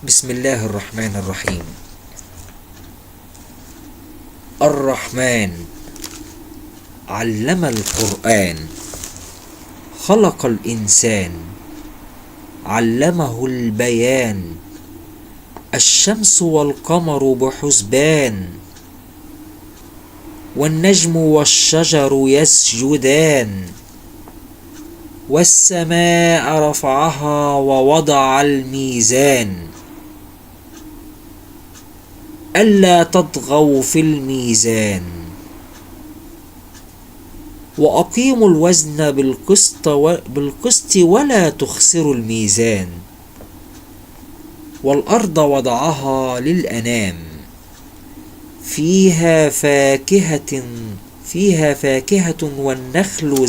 بسم الله الرحمن الرحيم. الرحمن علم القرآن، خلق الإنسان، علمه البيان. الشمس والقمر بحسبان، والنجم والشجر يسجدان. والسماء رفعها ووضع الميزان، ألا تطغوا في الميزان. وأقيموا الوزن بالقسط ولا تخسروا الميزان. والأرض وضعها للأنام، فيها فاكهة والنخل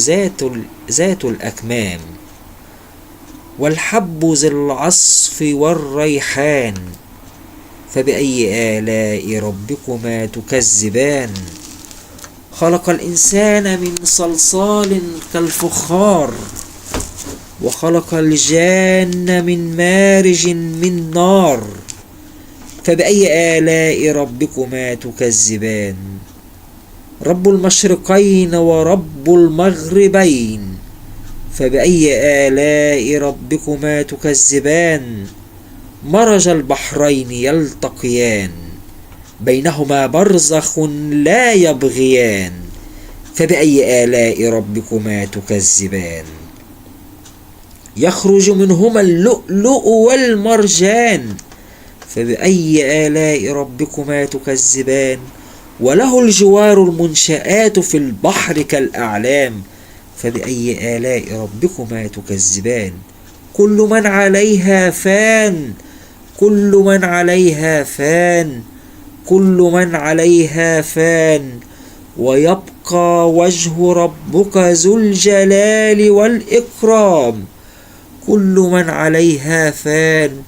ذات الأكمام. والحب ذي العصف والريحان، فبأي آلاء ربكما تكذبان. خلق الإنسان من صلصال كالفخار، وخلق الجان من مارج من نار. فبأي آلاء ربكما تكذبان. رب المشرقين ورب المغربين، فبأي آلاء ربكما تكذبان. مرج البحرين يلتقيان، بينهما برزخ لا يبغيان. فبأي آلاء ربكما تكذبان. يخرج منهما اللؤلؤ والمرجان، فبأي آلاء ربكما تكذبان. وله الجوار المنشآت في البحر كالأعلام، فبأي آلاء ربكما تكذبان. كل من عليها فان، كل من عليها فان، كل من عليها فان. ويبقى وجه ربك ذو الجلال والإكرام. كل من عليها فان،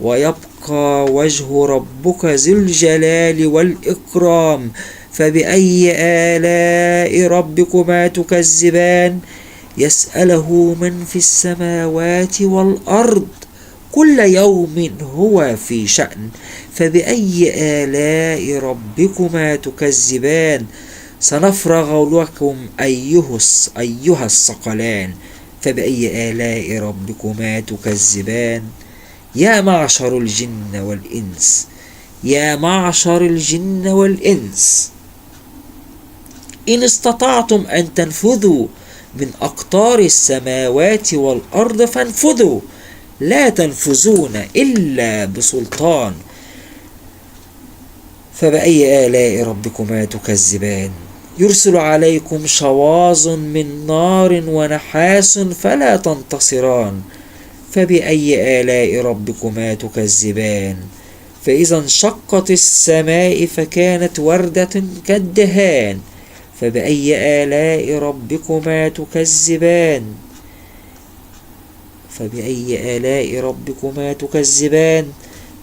ويبقى وجه ربك ذو الجلال والإكرام. فبأي آلاء ربكما تكذبان. يسأله من في السماوات والأرض، كل يوم هو في شأن. فبأي آلاء ربكما تكذبان. سنفرغ لكم أيها الثقلان. فبأي آلاء ربكما تكذبان. يا معشر الجن والإنس، يا معشر الجن والإنس، إن استطعتم أن تنفذوا من أقطار السماوات والأرض فانفذوا، لا تنفذون إلا بسلطان. فبأي آلاء ربكما تكذبان. يرسل عليكم شواظ من نار ونحاس فلا تنتصران. فبأي آلاء ربكما تكذبان. فإذا انشقت السماء فكانت وردة كالدهان. فبأي آلاء ربكما تكذبان. فبأي آلاء ربكما تكذبان.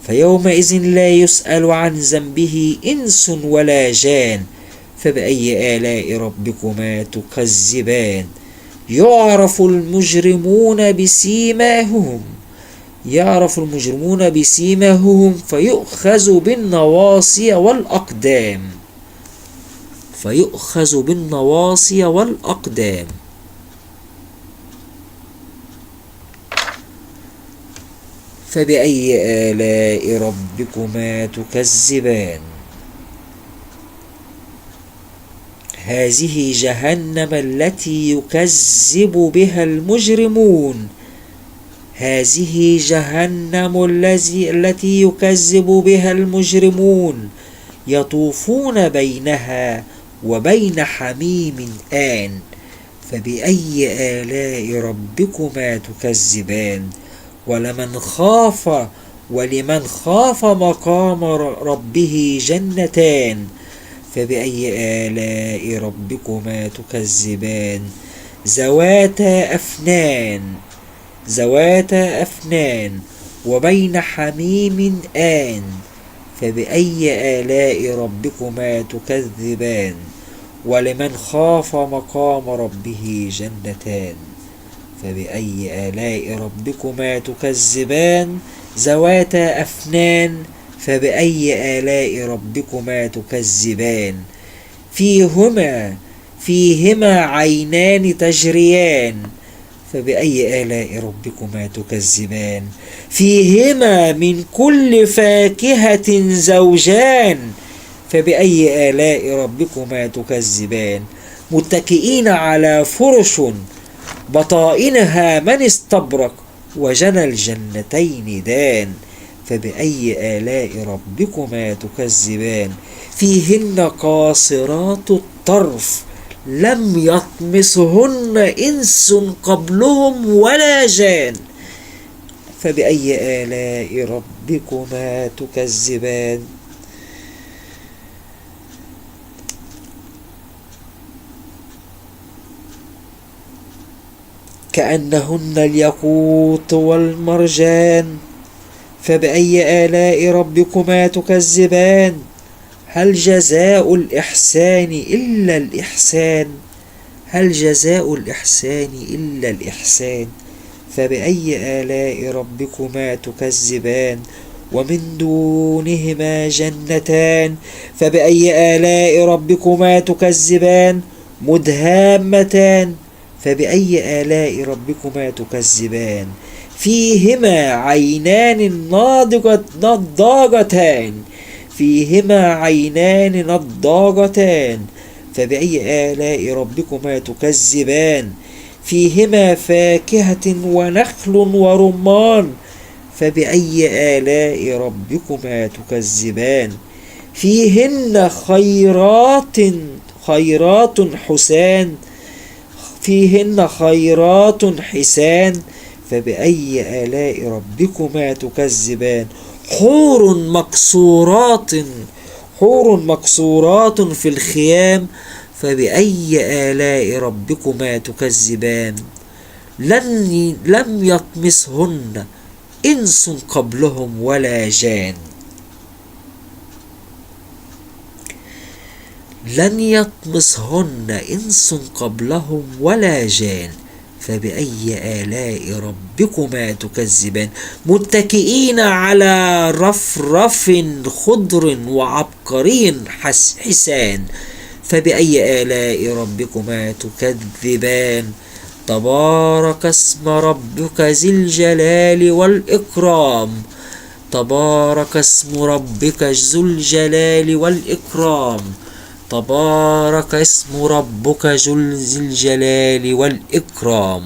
فيومئذ لا يسأل عن ذنبه إنس ولا جان. فبأي آلاء ربكما تكذبان. يعرف المجرمون بسيماهم، يعرف المجرمون بسيماهم فيؤخذ بالنواصي والأقدام، فيؤخذ بالنواصي والأقدام. فبأي آلاء ربكما تكذبان. هذه جهنم التي يكذب بها المجرمون، هذه جهنم التي يكذب بها المجرمون. يطوفون بينها وبين حميم آن. فبأي آلاء ربكما تكذبان. ولمن خاف مقام ربه جنتان. فبأي آلاء ربكما تكذبان. ذواتا أفنان وبين حميم آن. فبأي آلاء ربكما تكذبان. ولمن خاف مقام ربه جنتان. فبأي آلاء ربكما تكذبان. ذواتا أفنان فبأي آلاء ربكما تكذبان فيهما عينان تجريان فبأي آلاء ربكما تكذبان فيهما من كل فاكهة زوجان فبأي آلاء ربكما تكذبان متكئين على فرش بطائنها من استبرق وجنى الجنتين دان فبأي آلاء ربكما تكذبان فيهن قاصرات الطرف لم يطمسهن إنس قبلهم ولا جان فبأي آلاء ربكما تكذبان كأنهن الياقوت والمرجان فبأي آلاء ربكما تكذبان هل جزاء الإحسان إلا الإحسان هل جزاء الإحسان إلا الإحسان فبأي آلاء ربكما تكذبان ومن دونهما جنتان فبأي آلاء ربكما تكذبان مدهامتان فبأي آلاء ربكما تكذبان فيهما عينان نضاجتان فيهما عينان نضاجتان فبأي آلاء ربكما تكذبان فيهما فاكهة ونخل ورمان فبأي آلاء ربكما تكذبان فيهن خيرات حسان فيهن خيرات حسان فبأي آلاء ربكما تكذبان حور مقصورات في الخيام فبأي آلاء ربكما تكذبان لم يطمسهن إنس قبلهم ولا جان لن يطمسهن إنس قبلهم ولا جان فبأي آلاء ربكما تكذبان متكئين على رفرف خضر وعبقري حسان فبأي آلاء ربكما تكذبان تبارك اسم ربك ذي الجلال والإكرام تبارك اسم ربك ذو الجلال والإكرام تبارك اسم ربك ذي الجلال والإكرام.